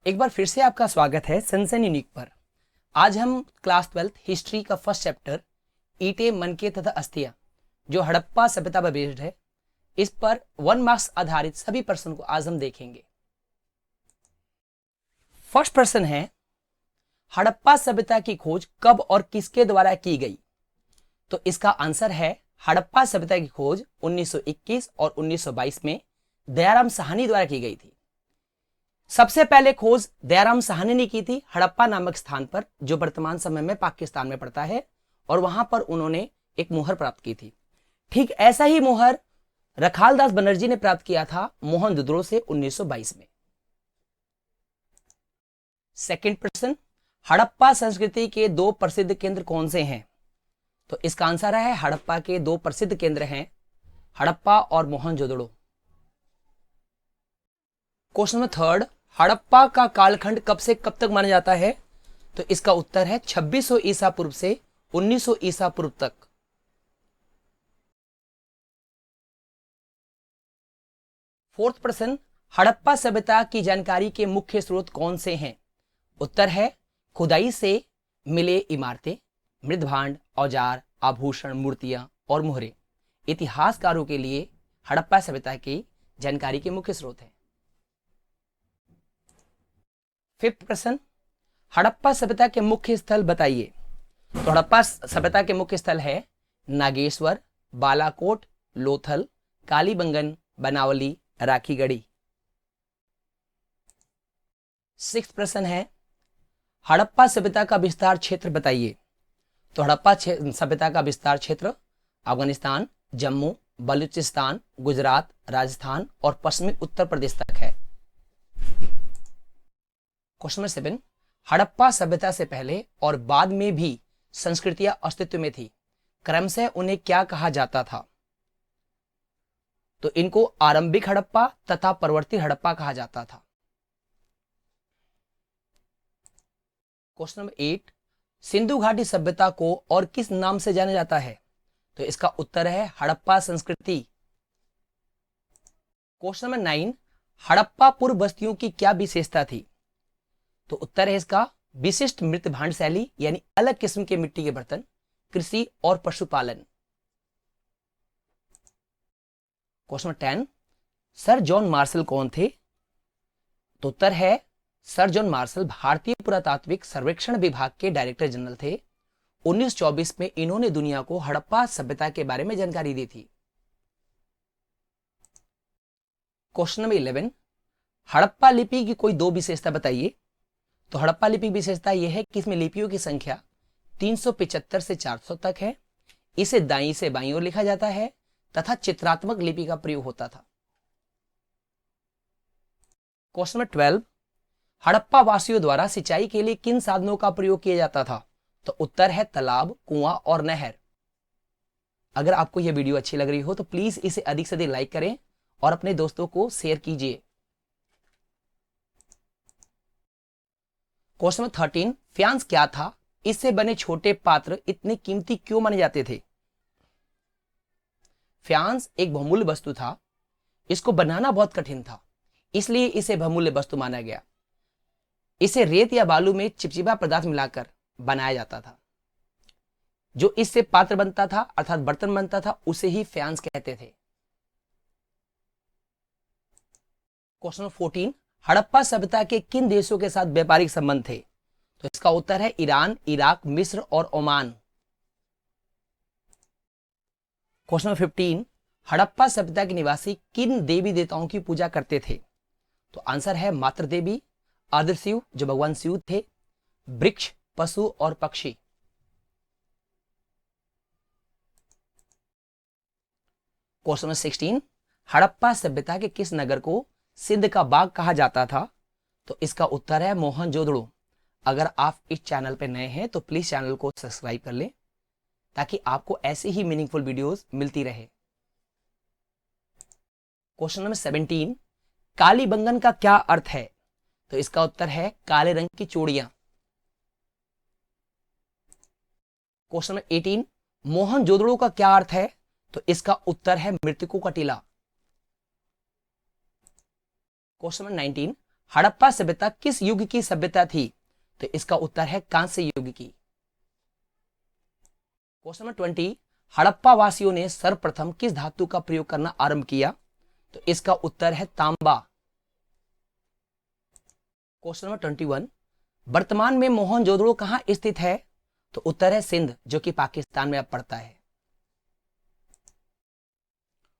एक बार फिर से आपका स्वागत है सनसन यूनिक पर। आज हम क्लास 12th हिस्ट्री का फर्स्ट चैप्टर ईंटें, मनके तथा अस्थियां जो हड़प्पा सभ्यता पर बेस्ड है, इस पर 1 मार्क्स आधारित सभी प्रश्न को आज हम देखेंगे। फर्स्ट प्रश्न है, हड़प्पा सभ्यता की खोज कब और किसके द्वारा की गई? तो इसका आंसर है हड़प्पा सभ्यता की खोज 1921 और 1922 में दयाराम साहनी द्वारा की गई थी। सबसे पहले खोज दयाराम साहनी ने की थी हड़प्पा नामक स्थान पर, जो वर्तमान समय में पाकिस्तान में पड़ता है, और वहां पर उन्होंने एक मोहर प्राप्त की थी। ठीक ऐसा ही मोहर रखालदास बनर्जी ने प्राप्त किया था मोहनजोदड़ो से 1922 में। सेकंड प्रश्न, हड़प्पा संस्कृति के दो प्रसिद्ध केंद्र कौन से हैं? तो इसका आंसर है हड़प्पा के दो प्रसिद्ध केंद्र हैं हड़प्पा और Mohenjodaro. Question number third, Harappa का कालखंड कब से कब तक माना जाता है? तो इसका उत्तर है 2600 ईसा पूर्व से 1900 ईसा पूर्व तक। फोर्थ प्रश्न, हड़प्पा सभ्यता की जानकारी के मुख्य स्रोत कौन से हैं? उत्तर है खुदाई से मिले इमारतें, मृदभांड, औजार, आभूषण, मूर्तियां और मोहरे इतिहासकारों के लिए हड़प्पा सभ्यता की जानकारी के मुख्य स्रोत हैं। फिफ्थ प्रश्न, हड़प्पा सभ्यता के मुख्य स्थल बताइए। तो हड़प्पा सभ्यता के मुख्य स्थल है नागेश्वर, बालाकोट, लोथल, कालीबंगन, बनावली, राखीगढ़ी। सिक्स्थ प्रश्न है, हड़प्पा सभ्यता का विस्तार क्षेत्र बताइए। तो हड़प्पा सभ्यता का विस्तार क्षेत्र अफगानिस्तान, जम्मू, बलूचिस्तान, गुजरात, राजस्थान और पश्चिमी उत्तर प्रदेश तक है। क्वेश्चन नंबर 7, हड़प्पा सभ्यता से पहले और बाद में भी संस्कृतियां अस्तित्व में थी, क्रमशः उन्हें क्या कहा जाता था? तो इनको आरंभिक हड़प्पा तथा परवर्ती हड़प्पा कहा जाता था। क्वेश्चन नंबर 8, सिंधु घाटी सभ्यता को और किस नाम से जाना जाता है? तो इसका उत्तर है हड़प्पा संस्कृति। क्वेश्चन नंबर 9, हड़प्पा पूर्व बस्तियों की क्या विशेषता थी? तो उत्तर है इसका विशिष्ट मृत भांड शैली, यानी अलग किस्म के मिट्टी के बर्तन, कृषि और पशुपालन। Question number 10, sir John Marshall कौन थे? तो उत्तर है सर जॉन मार्शल भारतीय पुरातात्विक सर्वेक्षण विभाग के डायरेक्टर जनरल थे। 1924 में इन्होंने दुनिया को हड़प्पा सभ्यता के बारे में जानकारी दी थी। क्वेश्चन नंबर 11, हड़प्पा लिपि की कोई दो विशेषता बताइए। तो हड़प्पा लिपि की विशेषता यह है कि इसमें लिपियों की संख्या 375 से 400 तक है। इसे दाईं से बाईं ओर लिखा जाता है तथा चित्रात्मक लिपि का प्रयोग होता था। क्वेश्चन नंबर 12, हड़प्पा वासियों द्वारा सिंचाई के लिए किन साधनों का प्रयोग किया जाता था? तो उत्तर है तालाब, कुआं और नहर। अगर आपको यह वीडियो अच्छी लग रही हो तो प्लीज इसे अधिक से अधिक लाइक करें और अपने दोस्तों को शेयर कीजिए। क्वेश्चन नंबर 13, फ्यांस क्या था? इससे बने छोटे पात्र इतने कीमती क्यों माने जाते थे? फ्यांस एक बहुमूल्य वस्तु था, इसको बनाना बहुत कठिन था, इसलिए इसे बहुमूल्य वस्तु माना गया। इसे रेत या बालू में चिपचिपा पदार्थ मिलाकर बनाया जाता था। जो इससे पात्र बनता था अर्थात बर्तन बनता था, उसे ही फ्यांस कहते थे। क्वेश्चन नंबर 14, हड़प्पा सभ्यता के किन देशों के साथ व्यापारिक संबंध थे? तो इसका उत्तर है ईरान, इराक, मिस्र और ओमान। क्वेश्चन नंबर 15, हड़प्पा सभ्यता के निवासी किन देवी देवताओं की पूजा करते थे? तो आंसर है मातृ देवी, आदिर शिव जो भगवान शिव थे, वृक्ष, पशु और पक्षी। क्वेश्चन नंबर 16, हड़प्पा सभ्यता के किस नगर को सिंध का बाग कहा जाता था? तो इसका उत्तर है मोहनजोदड़ो। अगर आप इस चैनल पर नए हैं तो प्लीज चैनल को सब्सक्राइब कर लें ताकि आपको ऐसे ही मीनिंगफुल वीडियोस मिलती रहे। क्वेश्चन नंबर 17, कालीबंगन का क्या अर्थ है? तो इसका उत्तर है काले रंग की चूड़ियां। क्वेश्चन नंबर 18, मोहनजोदड़ो का क्या अर्थ है? तो इसका उत्तर है मृतकों का टीला। क्वेश्चन नंबर 19, हड़प्पा सभ्यता किस युग की सभ्यता थी? तो इसका उत्तर है कांस्य युग की। क्वेश्चन नंबर 20, हड़प्पा वासियों ने सर्वप्रथम किस धातु का प्रयोग करना आरंभ किया? तो इसका उत्तर है तांबा। क्वेश्चन नंबर 21, वर्तमान में मोहनजोदड़ो कहां स्थित है? तो उत्तर है सिंध, जो कि पाकिस्तान में अब पड़ता है।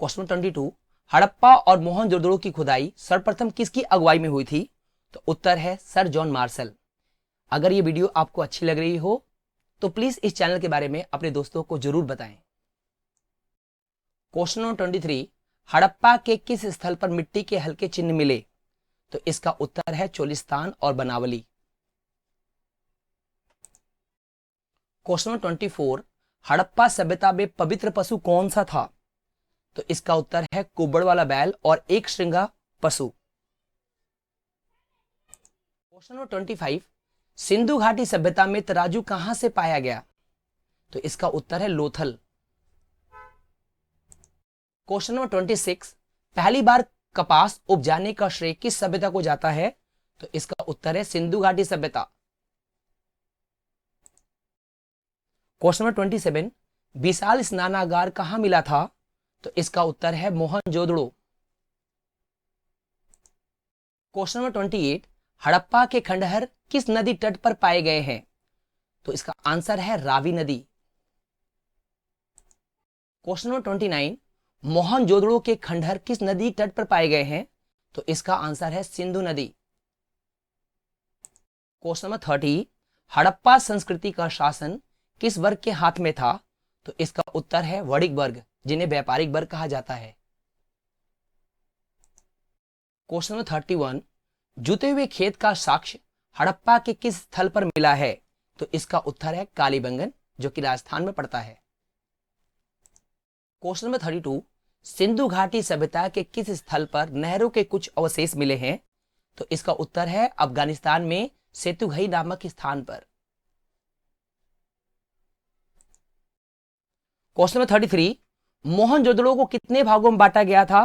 क्वेश्चन नंबर 22, हड़प्पा और मोहनजोदड़ो की खुदाई सर्वप्रथम किसकी अगुवाई में हुई थी? तो उत्तर है सर जॉन मार्शल। अगर ये वीडियो आपको अच्छी लग रही हो तो प्लीज इस चैनल के बारे में अपने दोस्तों को जरूर बताएं। क्वेश्चन नंबर 23, हड़प्पा के किस स्थल पर मिट्टी के हल्के चिन्ह मिले? तो इसका उत्तर है चोलिस्तान और बनावली। क्वेश्चन नंबर 24, हड़प्पा सभ्यता में पवित्र पशु कौन सा था? तो इसका उत्तर है कुबड़ वाला बैल और एक श्रृंगा पशु। क्वेश्चन नंबर 25, सिंधु घाटी सभ्यता में तराजू कहां से पाया गया? तो इसका उत्तर है लोथल। क्वेश्चन नंबर 26, पहली बार कपास उपजाने का श्रेय किस सभ्यता को जाता है? तो इसका उत्तर है सिंधु घाटी सभ्यता। क्वेश्चन नंबर 27, विशाल स्नानागार कहां मिला था? तो इसका उत्तर है मोहनजोदड़ो। क्वेश्चन नंबर 28, हड़प्पा के खंडहर किस नदी तट पर पाए गए हैं? तो इसका आंसर है रावी नदी। क्वेश्चन नंबर 29, मोहनजोदड़ो के खंडहर किस नदी तट पर पाए गए हैं? तो इसका आंसर है सिंधु नदी। क्वेश्चन नंबर 30, हड़प्पा संस्कृति का शासन किस वर्ग के हाथ में था? तो इसका उत्तर है वणिक वर्ग, जिन्हें व्यापारिक वर्ग कहा जाता है। क्वेश्चन नंबर 31, जुते हुए खेत का साक्ष्य हड़प्पा के किस स्थल पर मिला है? तो इसका उत्तर है कालीबंगन, जो कि राजस्थान में पड़ता है। क्वेश्चन नंबर 32, सिंधु घाटी सभ्यता के किस स्थल पर नहरों के कुछ अवशेष मिले हैं? तो इसका उत्तर है अफगानिस्तान में सेतुघई नामक स्थान पर। क्वेश्चन नंबर 33, मोहनजोदड़ो को कितने भागों में बांटा गया था?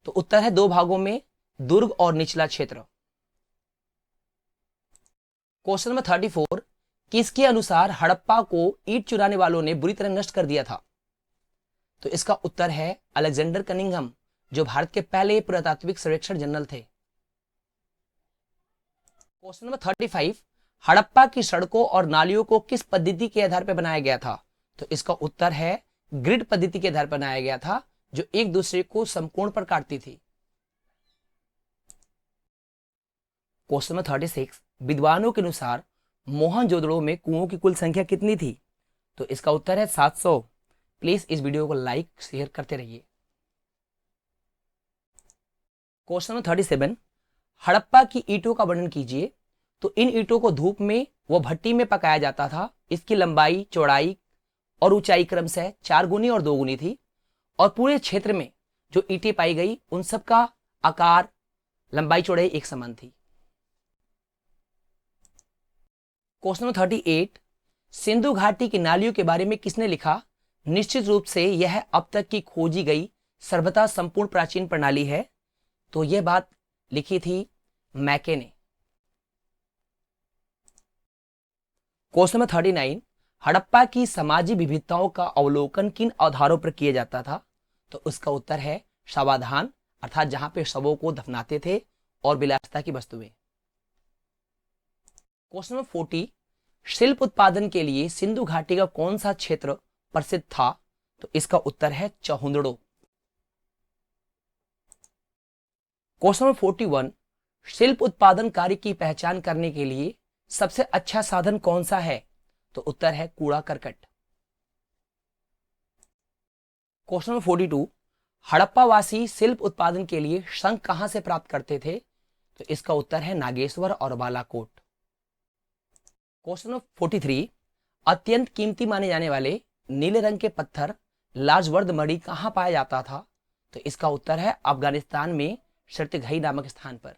तो उत्तर है 2 भागों में, दुर्ग और निचला क्षेत्र। क्वेश्चन नंबर 34, किसके अनुसार हड़प्पा को ईंट चुराने वालों ने बुरी तरह नष्ट कर दिया था? तो इसका उत्तर है अलेक्जेंडर कनिंघम, जो भारत के पहले पुरातात्विक सर्वेक्षण जनरल थे। क्वेश्चन नंबर 35, हड़प्पा की सड़कों और नालियों को किस पद्धति के आधार पर बनाया गया था? तो इसका उत्तर है ग्रिड पद्धति के आधार पर बनाया गया था, जो एक दूसरे को समकोण पर काटती थी। क्वेश्चन नंबर 36, विद्वानों के अनुसार मोहनजोदड़ो में कुओं की कुल संख्या कितनी थी? तो इसका उत्तर है 700। प्लीज इस वीडियो को लाइक शेयर करते रहिए। क्वेश्चन नंबर 37, हड़प्पा की ईंटों का वर्णन कीजिए। तो इन ईंटों को धूप में व भट्टी में पकाया जाता था। इसकी लंबाई, चौड़ाई और ऊंचाई क्रमशः 4 गुनी और 2 गुनी थी, और पूरे क्षेत्र में जो ईंटें पाई गई उन सब का आकार, लंबाई, चौड़ाई एक समान थी। क्वेश्चन नंबर 38, सिंधु घाटी की नालियों के बारे में किसने लिखा? निश्चित रूप से यह अब तक की खोजी गई सर्वथा संपूर्ण प्राचीन प्रणाली है। तो यह बात लिखी थी मैके ने। क्वेश्चन नंबर 39, हड़प्पा की समाजी विविधताओं का अवलोकन किन आधारों पर किया जाता था? तो उसका उत्तर है शवाधान, अर्थात जहां पे शवों को दफनाते थे, और विलासिता की वस्तुएं। क्वेश्चन नंबर 40, शिल्प उत्पादन के लिए सिंधु घाटी का कौन सा क्षेत्र प्रसिद्ध था? तो इसका उत्तर है चहुंदड़ो। क्वेश्चन नंबर 41, शिल्प उत्पादन कार्य की पहचान करने के लिए सबसे अच्छा साधन कौन सा है? तो उत्तर है कूड़ा करकट। क्वेश्चन नंबर 42, हड़प्पा वासी शिल्प उत्पादन के लिए शंख कहां से प्राप्त करते थे? तो इसका उत्तर है नागेश्वर और बालाकोट। क्वेश्चन नंबर 43, अत्यंत कीमती माने जाने वाले नीले रंग के पत्थर लाजवर्द मणि कहां पाया जाता था? तो इसका उत्तर है अफगानिस्तान में शर्तघई नामक स्थान पर।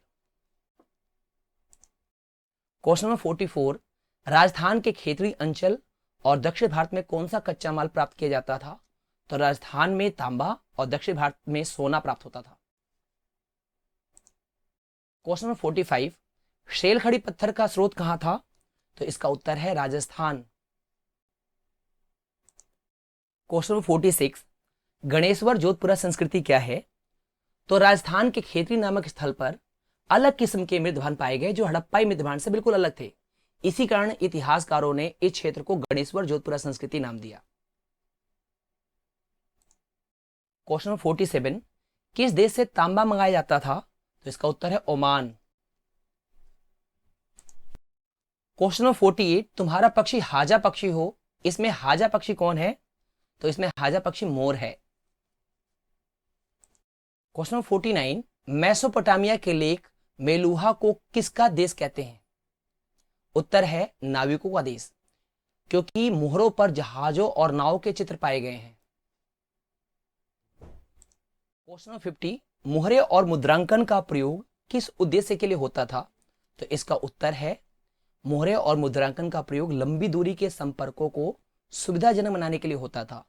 क्वेश्चन नंबर 44, राजस्थान के क्षेत्रीय अंचल और दक्षिण भारत में कौन सा कच्चा माल प्राप्त किया जाता था? तो राजस्थान में तांबा और दक्षिण भारत में सोना प्राप्त होता था। क्वेश्चन नंबर 45, शेलखड़ी पत्थर का स्रोत कहां था? तो इसका उत्तर है राजस्थान। क्वेश्चन नंबर 46, गणेश्वर जोधपुरा संस्कृति क्या है? तो राजस्थान के खेतरी नामक स्थल पर अलग किस्म के मृदभान पाए गए जो हड़प्पाई मृदभान से बिल्कुल अलग थे। इसी कारण इतिहासकारों ने इस क्षेत्र को गणेश्वर जोधपुरा संस्कृति नाम दिया। क्वेश्चन नंबर 47, किस देश से तांबा मंगाया जाता था? तो इसका उत्तर है ओमान। क्वेश्चन नंबर 48, तुम्हारा पक्षी हाजा पक्षी हो, इसमें हाजा पक्षी कौन है? तो इसमें हाजा पक्षी मोर है। क्वेश्चन नंबर 49, मेसोपोटामिया के लेक मेलुहा को किसका देश कहते हैं? उत्तर है नाविकों का देश, क्योंकि मोहरों पर जहाजों और नावों के चित्र पाए गए हैं। क्वेश्चन नंबर 50, मोहरे और मुद्रांकन का प्रयोग किस उद्देश्य के लिए होता था? तो इसका उत्तर है मोहरे और मुद्रांकन का प्रयोग लंबी दूरी के संपर्कों को सुविधाजनक बनाने के लिए होता था।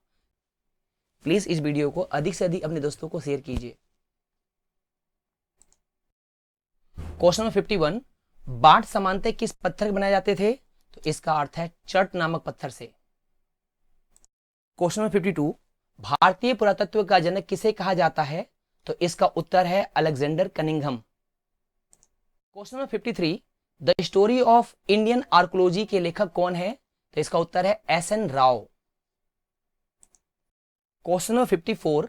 प्लीज इस वीडियो को अधिक से अधिक अपने दोस्तों को शेयर कीजिए। क्वेश्चन नंबर 51, बाट समानते किस पत्थर के बनाए जाते थे? तो इसका अर्थ है चट नामक पत्थर से। क्वेश्चन नंबर 52, भारतीय पुरातत्व का जनक किसे कहा जाता है? तो इसका उत्तर है Alexander Cunningham. Question number 53, the story of Indian archaeology के लेखक कौन है? तो इसका उत्तर है S N. Rao. Question number 54,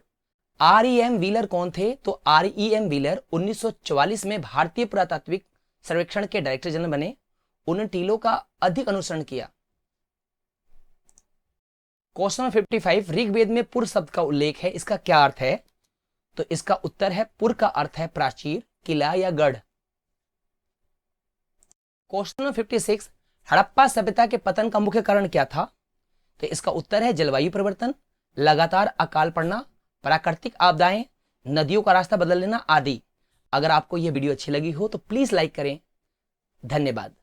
R E M. Wheeler कौन थे? तो आर.ई.एम. व्हीलर 1944 में भारतीय पुरातात्विक सर्वेक्षण के डायरेक्टर जनरल बने। उन्होंने टीलों का अधिक अनुसरण किया। क्वेश्चन नंबर 55, ऋग्वेद में पुर शब्द का उल्लेख है, इसका क्या अर्थ है? तो इसका उत्तर है पुर का अर्थ है प्राचीर, किला या गढ़। क्वेश्चन नंबर 56, हड़प्पा सभ्यता के पतन का मुख्य कारण क्या था? तो इसका उत्तर है जलवायु परिवर्तन, लगातार अकाल पड़ना, प्राकृतिक आपदाएं, नदियों का रास्ता बदल लेना आदि। अगर आपको यह वीडियो अच्छी लगी हो तो प्लीज लाइक करें। धन्यवाद।